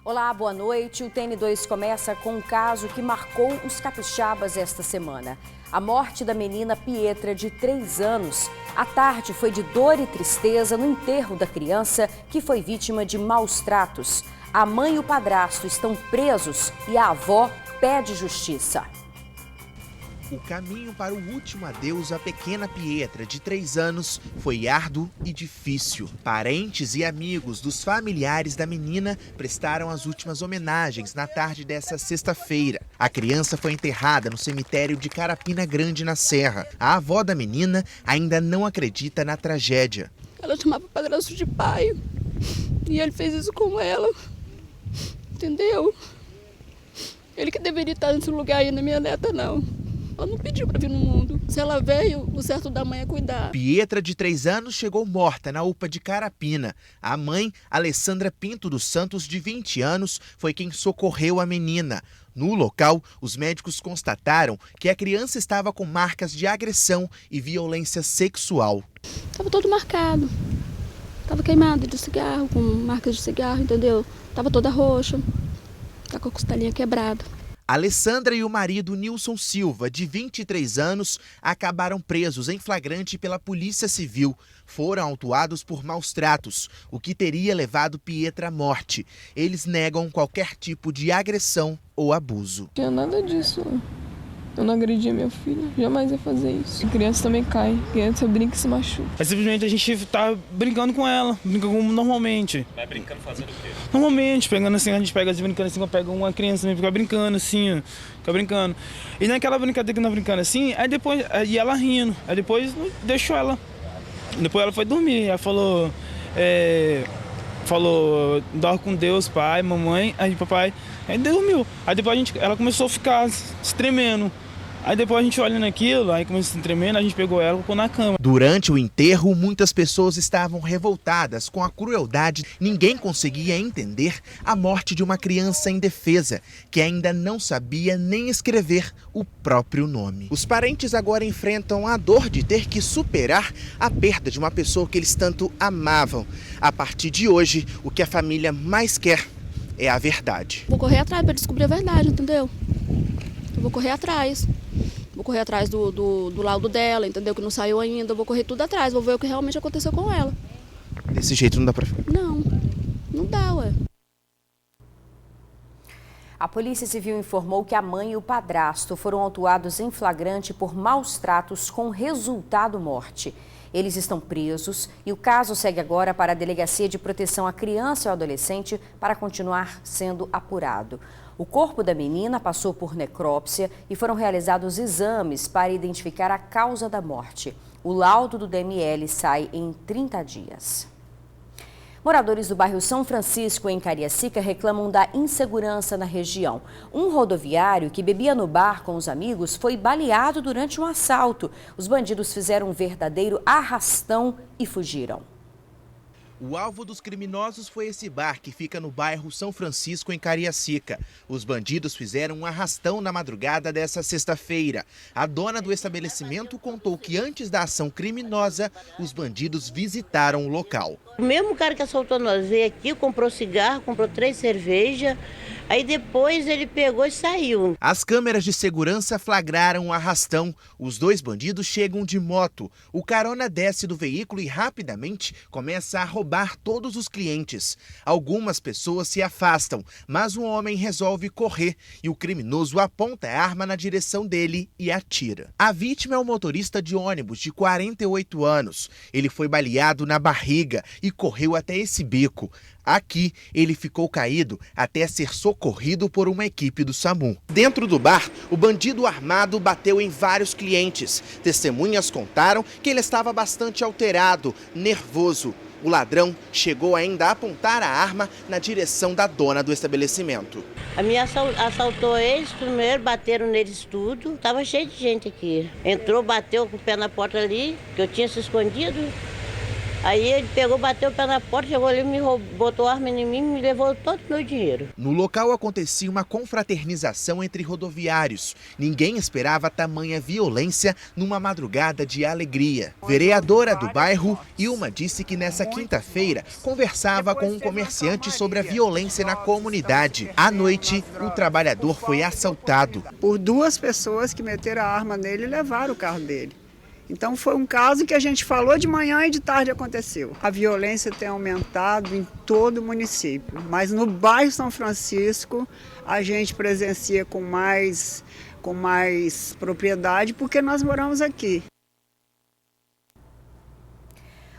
Olá, boa noite. O TN2 começa com um caso que marcou os capixabas esta semana. A morte da menina Pietra, de 3 anos. A tarde foi de dor e tristeza no enterro da criança, que foi vítima de maus tratos. A mãe e o padrasto estão presos e a avó pede justiça. O caminho para o último adeus à pequena Pietra, de 3 anos, foi árduo e difícil. Parentes e amigos dos familiares da menina prestaram as últimas homenagens na tarde dessa sexta-feira. A criança foi enterrada no cemitério de Carapina Grande, na Serra. A avó da menina ainda não acredita na tragédia. Ela chamava o padrasto de pai e ele fez isso com ela, entendeu? Ele que deveria estar nesse lugar aí, na minha neta não. Ela não pediu para vir no mundo. Se ela veio, o certo da mãe é cuidar. Pietra, de 3 anos, chegou morta na UPA de Carapina. A mãe, Alessandra Pinto dos Santos, de 20 anos, foi quem socorreu a menina. No local, os médicos constataram que a criança estava com marcas de agressão e violência sexual. Estava todo marcado. Estava queimado de cigarro, com marcas de cigarro, entendeu? Estava toda roxa. Tá com a costelinha quebrada. Alessandra e o marido Nilson Silva, de 23 anos, acabaram presos em flagrante pela Polícia Civil. Foram autuados por maus tratos, o que teria levado Pietra à morte. Eles negam qualquer tipo de agressão ou abuso. Não tinha nada disso. Eu não agredi minha filha, jamais ia fazer isso. A criança também cai, a criança brinca e se machuca. Mas simplesmente a gente tá brincando com ela, brinca como normalmente. Vai brincando fazendo o quê? Normalmente, pegando assim, a gente pega brincando assim, pega uma criança também, fica brincando assim, ó, fica brincando. E naquela brincadeira que nós brincando assim, aí depois, e ela rindo, aí depois deixou ela. Depois ela foi dormir, ela falou, dorme com Deus, pai, mamãe, aí papai, aí dormiu. Aí depois ela começou a ficar se tremendo. Aí depois a gente olhando aquilo, aí começou a se tremendo, a gente pegou ela e colocou na cama. Durante o enterro, muitas pessoas estavam revoltadas com a crueldade. Ninguém conseguia entender a morte de uma criança indefesa, que ainda não sabia nem escrever o próprio nome. Os parentes agora enfrentam a dor de ter que superar a perda de uma pessoa que eles tanto amavam. A partir de hoje, o que a família mais quer é a verdade. Vou correr atrás para descobrir a verdade, entendeu? Eu vou correr atrás. Vou correr atrás do laudo dela, entendeu? Que não saiu ainda. Eu vou correr tudo atrás, vou ver o que realmente aconteceu com ela. Desse jeito não dá pra... Não dá, ué. A Polícia Civil informou que a mãe e o padrasto foram autuados em flagrante por maus tratos com resultado morte. Eles estão presos e o caso segue agora para a Delegacia de Proteção à Criança e ao Adolescente para continuar sendo apurado. O corpo da menina passou por necrópsia e foram realizados exames para identificar a causa da morte. O laudo do DML sai em 30 dias. Moradores do bairro São Francisco, em Cariacica, reclamam da insegurança na região. Um rodoviário que bebia no bar com os amigos foi baleado durante um assalto. Os bandidos fizeram um verdadeiro arrastão e fugiram. O alvo dos criminosos foi esse bar que fica no bairro São Francisco, em Cariacica. Os bandidos fizeram um arrastão na madrugada dessa sexta-feira. A dona do estabelecimento contou que antes da ação criminosa, os bandidos visitaram o local. O mesmo cara que assaltou nós veio aqui, comprou cigarro, comprou 3 cervejas, aí depois ele pegou e saiu. As câmeras de segurança flagraram o arrastão. Os 2 bandidos chegam de moto. O carona desce do veículo e rapidamente começa a roubar todos os clientes. Algumas pessoas se afastam, mas um homem resolve correr e o criminoso aponta a arma na direção dele e atira. A vítima é um motorista de ônibus de 48 anos. Ele foi baleado na barriga e correu até esse beco. Aqui, ele ficou caído até ser socorrido por uma equipe do SAMU. Dentro do bar, o bandido armado bateu em vários clientes. Testemunhas contaram que ele estava bastante alterado, nervoso. O ladrão chegou ainda a apontar a arma na direção da dona do estabelecimento. A minha assaltou eles primeiro, bateram neles tudo. Tava cheio de gente aqui. Entrou, bateu com o pé na porta ali, que eu tinha se escondido. Aí ele pegou, bateu o pé na porta, chegou ali, botou arma em mim e me levou todo o meu dinheiro. No local acontecia uma confraternização entre rodoviários. Ninguém esperava tamanha violência numa madrugada de alegria. Vereadora do bairro, Ilma, disse que nessa quinta-feira conversava com um comerciante sobre a violência na comunidade. À noite, o trabalhador foi assaltado por 2 pessoas que meteram a arma nele e levaram o carro dele. Então foi um caso que a gente falou de manhã e de tarde aconteceu. A violência tem aumentado em todo o município, mas no bairro São Francisco a gente presencia com mais propriedade porque nós moramos aqui.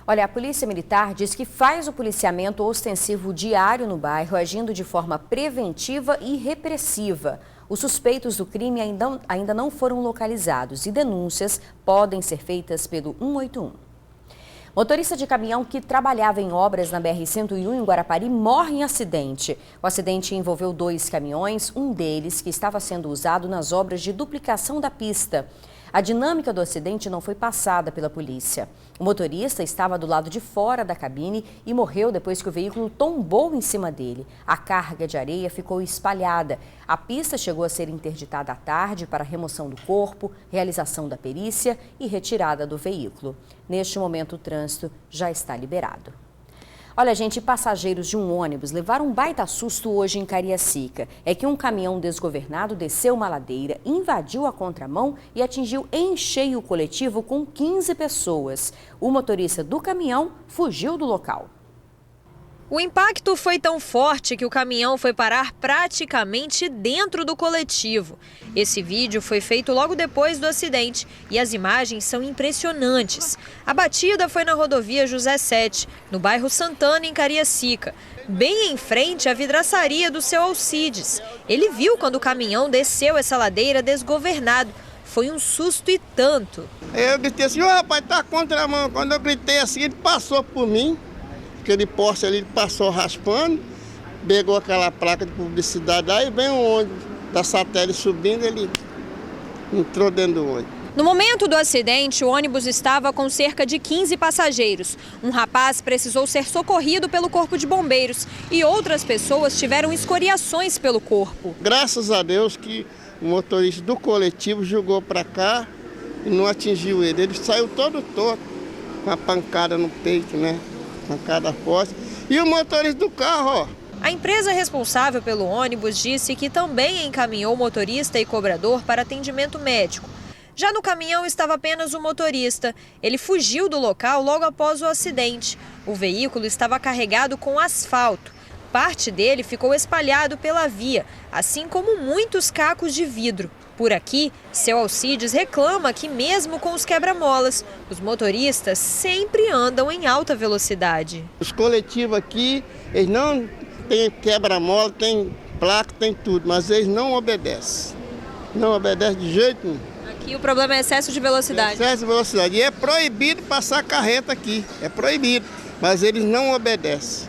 Olha, a Polícia Militar diz que faz o policiamento ostensivo diário no bairro, agindo de forma preventiva e repressiva. Os suspeitos do crime ainda não foram localizados e denúncias podem ser feitas pelo 181. Motorista de caminhão que trabalhava em obras na BR-101 em Guarapari morre em acidente. O acidente envolveu 2 caminhões, um deles que estava sendo usado nas obras de duplicação da pista. A dinâmica do acidente não foi passada pela polícia. O motorista estava do lado de fora da cabine e morreu depois que o veículo tombou em cima dele. A carga de areia ficou espalhada. A pista chegou a ser interditada à tarde para remoção do corpo, realização da perícia e retirada do veículo. Neste momento, o trânsito já está liberado. Olha, gente, passageiros de um ônibus levaram um baita susto hoje em Cariacica. É que um caminhão desgovernado desceu uma ladeira, invadiu a contramão e atingiu em cheio o coletivo com 15 pessoas. O motorista do caminhão fugiu do local. O impacto foi tão forte que o caminhão foi parar praticamente dentro do coletivo. Esse vídeo foi feito logo depois do acidente e as imagens são impressionantes. A batida foi na rodovia José Sete, no bairro Santana, em Cariacica, bem em frente à vidraçaria do seu Alcides. Ele viu quando o caminhão desceu essa ladeira desgovernado. Foi um susto e tanto. Eu gritei assim, rapaz, tá contramão. Quando eu gritei assim, ele passou por mim. Aquele poste ali passou raspando, pegou aquela placa de publicidade, aí vem um ônibus da Satélite subindo, ele entrou dentro do ônibus. No momento do acidente, o ônibus estava com cerca de 15 passageiros. Um rapaz precisou ser socorrido pelo corpo de bombeiros e outras pessoas tiveram escoriações pelo corpo. Graças a Deus que o motorista do coletivo jogou para cá e não atingiu ele. Ele saiu todo torto, com a pancada no peito, né? Pancada forte. E o motorista do carro, ó. A empresa responsável pelo ônibus disse que também encaminhou motorista e cobrador para atendimento médico. Já no caminhão estava apenas o motorista. Ele fugiu do local logo após o acidente. O veículo estava carregado com asfalto. Parte dele ficou espalhado pela via, assim como muitos cacos de vidro. Por aqui, seu Alcides reclama que mesmo com os quebra-molas, os motoristas sempre andam em alta velocidade. Os coletivos aqui, eles não têm quebra-mola, tem placa, tem tudo, mas eles não obedecem. Não obedecem de jeito nenhum. Aqui o problema é excesso de velocidade. Excesso de velocidade. E é proibido passar carreta aqui, é proibido, mas eles não obedecem.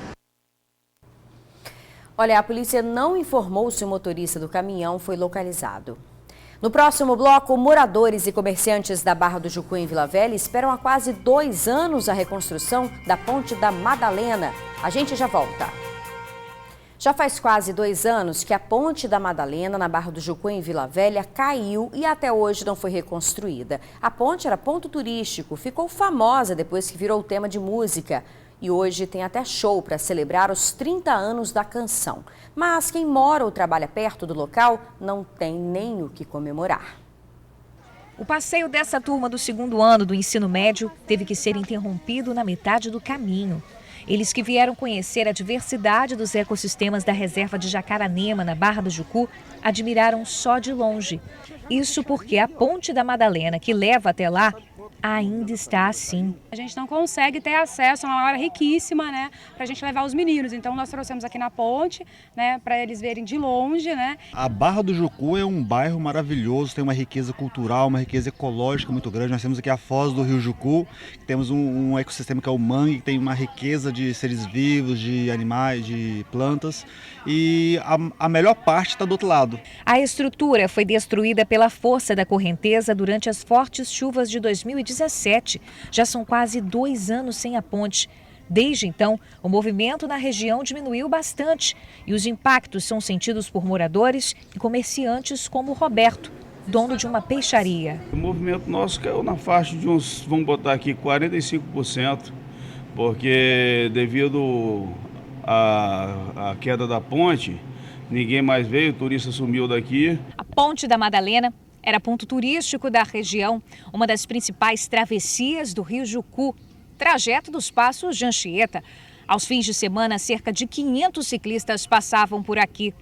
Olha, a polícia não informou se o motorista do caminhão foi localizado. No próximo bloco, moradores e comerciantes da Barra do Jucu, em Vila Velha, esperam há quase 2 anos a reconstrução da Ponte da Madalena. A gente já volta. Já faz quase 2 anos que a Ponte da Madalena, na Barra do Jucu, em Vila Velha, caiu e até hoje não foi reconstruída. A ponte era ponto turístico, ficou famosa depois que virou tema de música. E hoje tem até show para celebrar os 30 anos da canção. Mas quem mora ou trabalha perto do local não tem nem o que comemorar. O passeio dessa turma do 2º ano do ensino médio teve que ser interrompido na metade do caminho. Eles que vieram conhecer a diversidade dos ecossistemas da reserva de Jacaranema, na Barra do Jucu, admiraram só de longe. Isso porque a Ponte da Madalena, que leva até lá, ainda está assim. A gente não consegue ter acesso a uma área riquíssima, né, para a gente levar os meninos. Então nós trouxemos aqui na ponte, né, para eles verem de longe, né. A Barra do Jucu é um bairro maravilhoso, tem uma riqueza cultural, uma riqueza ecológica muito grande. Nós temos aqui a Foz do Rio Jucu, temos um ecossistema que é o mangue, que tem uma riqueza de seres vivos, de animais, de plantas. E a melhor parte está do outro lado. A estrutura foi destruída pela força da correnteza durante as fortes chuvas de 2019. 2017. Já são quase 2 anos sem a ponte. Desde então, o movimento na região diminuiu bastante e os impactos são sentidos por moradores e comerciantes como o Roberto, dono de uma peixaria. O movimento nosso caiu na faixa de uns, vamos botar aqui, 45%, porque devido à queda da ponte, ninguém mais veio, o turista sumiu daqui. A Ponte da Madalena era ponto turístico da região, uma das principais travessias do Rio Jucu, trajeto dos Passos de Anchieta. Aos fins de semana, cerca de 500 ciclistas passavam por aqui.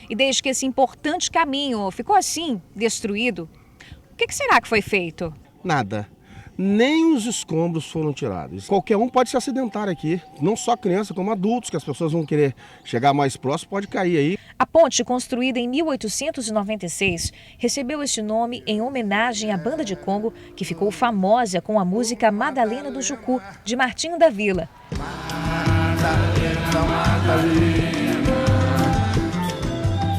E desde que esse importante caminho ficou assim, destruído, o que será que foi feito? Nada. Nem os escombros foram tirados. Qualquer um pode se acidentar aqui, não só criança como adultos, que as pessoas vão querer chegar mais próximo, pode cair aí. A ponte, construída em 1896, recebeu esse nome em homenagem à banda de Congo, que ficou famosa com a música Madalena do Jucu, de Martinho da Vila.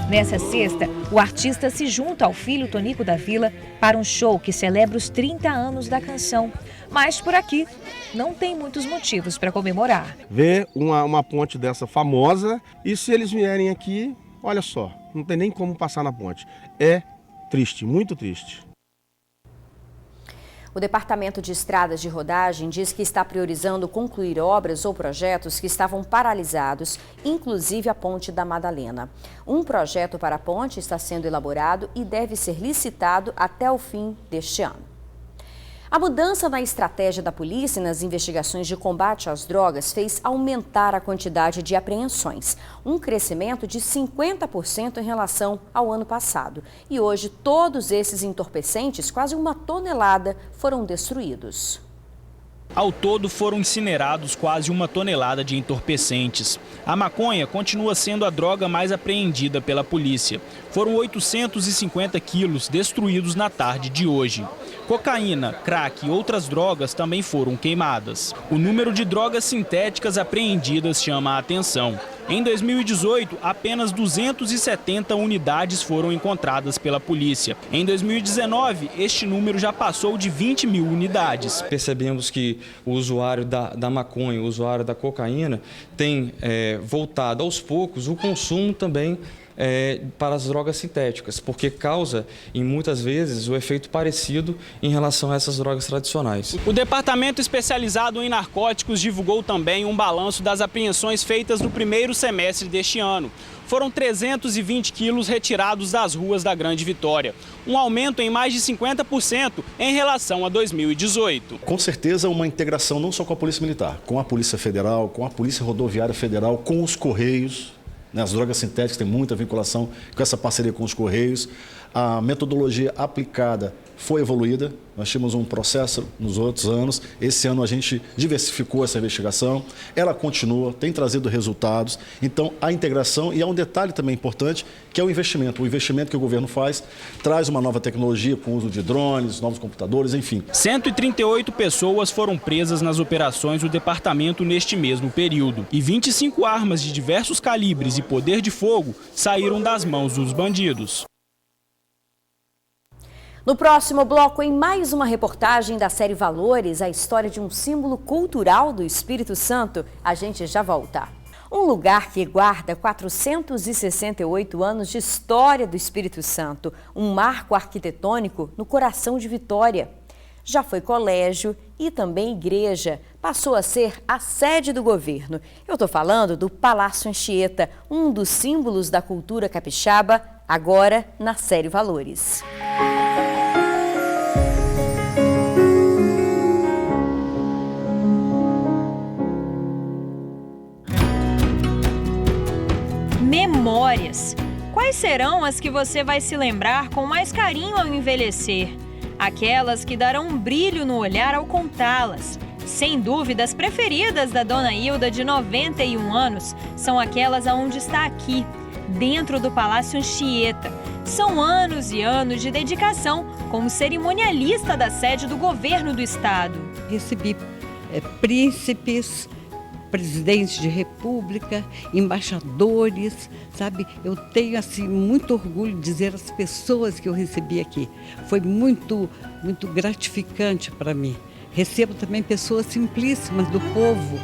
Nessa sexta, o artista se junta ao filho Tonico da Vila para um show que celebra os 30 anos da canção. Mas por aqui não tem muitos motivos para comemorar. Ver uma ponte dessa famosa e se eles vierem aqui, olha só, não tem nem como passar na ponte. É triste, muito triste. O Departamento de Estradas de Rodagem diz que está priorizando concluir obras ou projetos que estavam paralisados, inclusive a Ponte da Madalena. Um projeto para a ponte está sendo elaborado e deve ser licitado até o fim deste ano. A mudança na estratégia da polícia nas investigações de combate às drogas fez aumentar a quantidade de apreensões, um crescimento de 50% em relação ao ano passado. E hoje, todos esses entorpecentes, quase 1 tonelada, foram destruídos. Ao todo, foram incinerados quase 1 tonelada de entorpecentes. A maconha continua sendo a droga mais apreendida pela polícia. Foram 850 quilos destruídos na tarde de hoje. Cocaína, crack e outras drogas também foram queimadas. O número de drogas sintéticas apreendidas chama a atenção. Em 2018, apenas 270 unidades foram encontradas pela polícia. Em 2019, este número já passou de 20 mil unidades. Percebemos que o usuário da maconha, o usuário da cocaína, tem voltado aos poucos o consumo também para as drogas sintéticas, porque causa, em muitas vezes, o efeito parecido em relação a essas drogas tradicionais. O Departamento Especializado em Narcóticos divulgou também um balanço das apreensões feitas no primeiro semestre deste ano. Foram 320 quilos retirados das ruas da Grande Vitória, um aumento em mais de 50% em relação a 2018. Com certeza uma integração não só com a Polícia Militar, com a Polícia Federal, com a Polícia Rodoviária Federal, com os Correios. As drogas sintéticas têm muita vinculação com essa parceria com os Correios. A metodologia aplicada foi evoluída, nós tínhamos um processo nos outros anos, esse ano a gente diversificou essa investigação, ela continua, tem trazido resultados, então a integração, e há um detalhe também importante, que é o investimento que o governo faz, traz uma nova tecnologia com o uso de drones, novos computadores, enfim. 138 pessoas foram presas nas operações do departamento neste mesmo período, e 25 armas de diversos calibres e poder de fogo saíram das mãos dos bandidos. No próximo bloco, em mais uma reportagem da série Valores, a história de um símbolo cultural do Espírito Santo, a gente já volta. Um lugar que guarda 468 anos de história do Espírito Santo, um marco arquitetônico no coração de Vitória. Já foi colégio e também igreja, passou a ser a sede do governo. Eu estou falando do Palácio Anchieta, um dos símbolos da cultura capixaba, agora na série Valores. Memórias. Quais serão as que você vai se lembrar com mais carinho ao envelhecer? Aquelas que darão um brilho no olhar ao contá-las. Sem dúvida, as preferidas da Dona Hilda, de 91 anos, são aquelas aonde está aqui, dentro do Palácio Anchieta. São anos e anos de dedicação como cerimonialista da sede do governo do estado. Recebi príncipes, presidente de república, embaixadores, sabe? Eu tenho assim muito orgulho de dizer as pessoas que eu recebi aqui. Foi muito gratificante para mim. Recebo também pessoas simplíssimas do povo.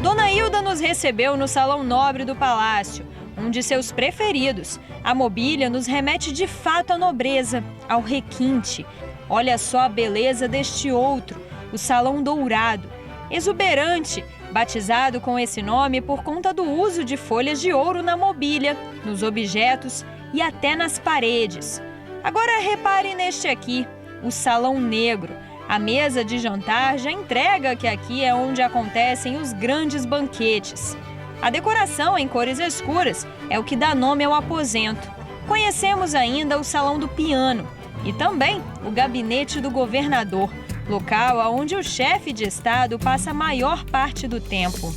Dona Hilda nos recebeu no Salão Nobre do Palácio, um de seus preferidos. A mobília nos remete de fato à nobreza, ao requinte. Olha só a beleza deste outro, o Salão Dourado, exuberante, batizado com esse nome por conta do uso de folhas de ouro na mobília, nos objetos e até nas paredes. Agora repare neste aqui, o Salão Negro. A mesa de jantar já entrega que aqui é onde acontecem os grandes banquetes. A decoração em cores escuras é o que dá nome ao aposento. Conhecemos ainda o Salão do Piano e também o Gabinete do Governador, local onde o chefe de Estado passa a maior parte do tempo.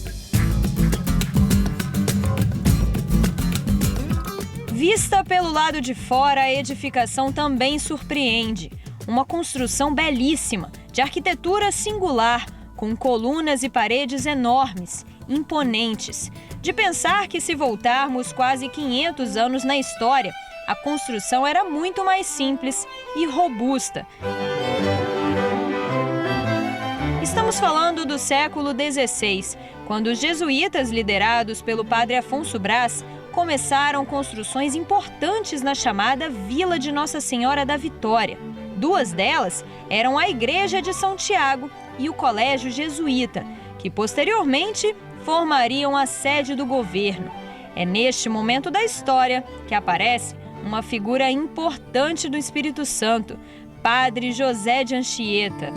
Vista pelo lado de fora, a edificação também surpreende. Uma construção belíssima, de arquitetura singular, com colunas e paredes enormes, imponentes. De pensar que, se voltarmos quase 500 anos na história, a construção era muito mais simples e robusta. Estamos falando do século XVI, quando os jesuítas, liderados pelo padre Afonso Brás, começaram construções importantes na chamada Vila de Nossa Senhora da Vitória. Duas delas eram a Igreja de São Tiago e o Colégio Jesuíta, que posteriormente formariam a sede do governo. É neste momento da história que aparece uma figura importante do Espírito Santo, Padre José de Anchieta.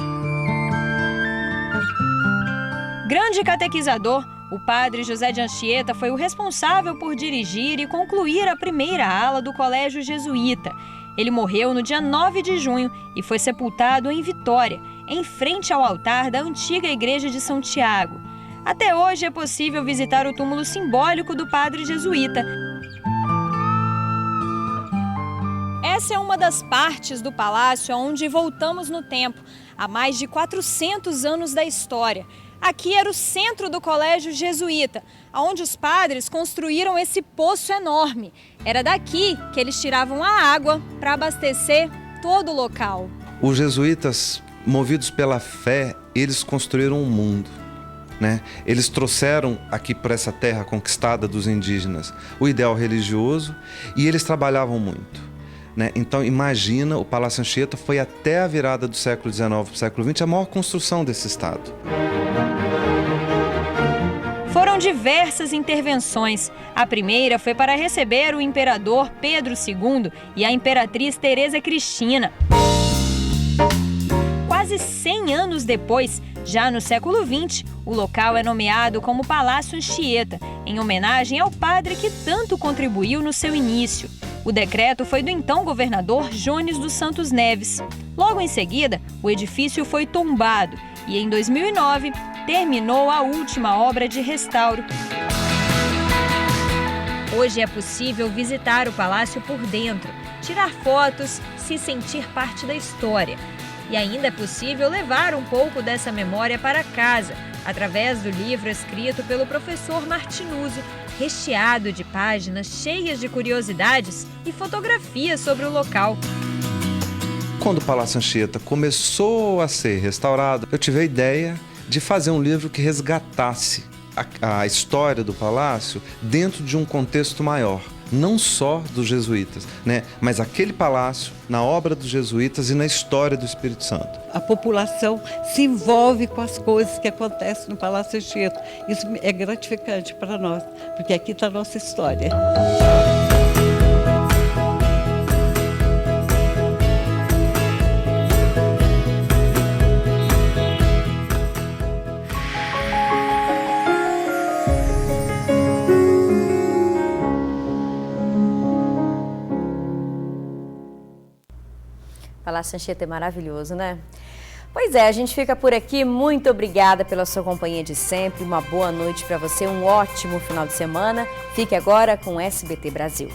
Grande catequizador, o Padre José de Anchieta foi o responsável por dirigir e concluir a primeira ala do Colégio Jesuíta. Ele morreu no dia 9 de junho e foi sepultado em Vitória, em frente ao altar da antiga Igreja de São Tiago. Até hoje é possível visitar o túmulo simbólico do Padre Jesuíta. Essa é uma das partes do palácio onde voltamos no tempo, há mais de 400 anos da história. Aqui era o centro do Colégio Jesuíta, onde os padres construíram esse poço enorme. Era daqui que eles tiravam a água para abastecer todo o local. Os jesuítas, movidos pela fé, eles construíram um mundo, né? Eles trouxeram aqui para essa terra conquistada dos indígenas o ideal religioso e eles trabalhavam muito, né? Então imagina, o Palácio Anchieta foi até a virada do século XIX para o século XX a maior construção desse estado. Foram diversas intervenções. A primeira foi para receber o imperador Pedro II e a imperatriz Teresa Cristina. Quase 100 anos depois, já no século XX, o local é nomeado como Palácio Anchieta, em homenagem ao padre que tanto contribuiu no seu início. O decreto foi do então governador Jones dos Santos Neves. Logo em seguida, o edifício foi tombado e, em 2009, terminou a última obra de restauro. Hoje é possível visitar o palácio por dentro, tirar fotos, se sentir parte da história. E ainda é possível levar um pouco dessa memória para casa, através do livro escrito pelo professor Martinuzzo, recheado de páginas cheias de curiosidades e fotografias sobre o local. Quando o Palácio Anchieta começou a ser restaurado, eu tive a ideia de fazer um livro que resgatasse a história do palácio dentro de um contexto maior, não só dos jesuítas, né? Mas aquele palácio na obra dos jesuítas e na história do Espírito Santo. A população se envolve com as coisas que acontecem no Palácio Anchieta. Isso é gratificante para nós, porque aqui está a nossa história. Palácio Anchieta é maravilhoso, né? Pois é, a gente fica por aqui. Muito obrigada pela sua companhia de sempre. Uma boa noite para você, um ótimo final de semana. Fique agora com o SBT Brasil.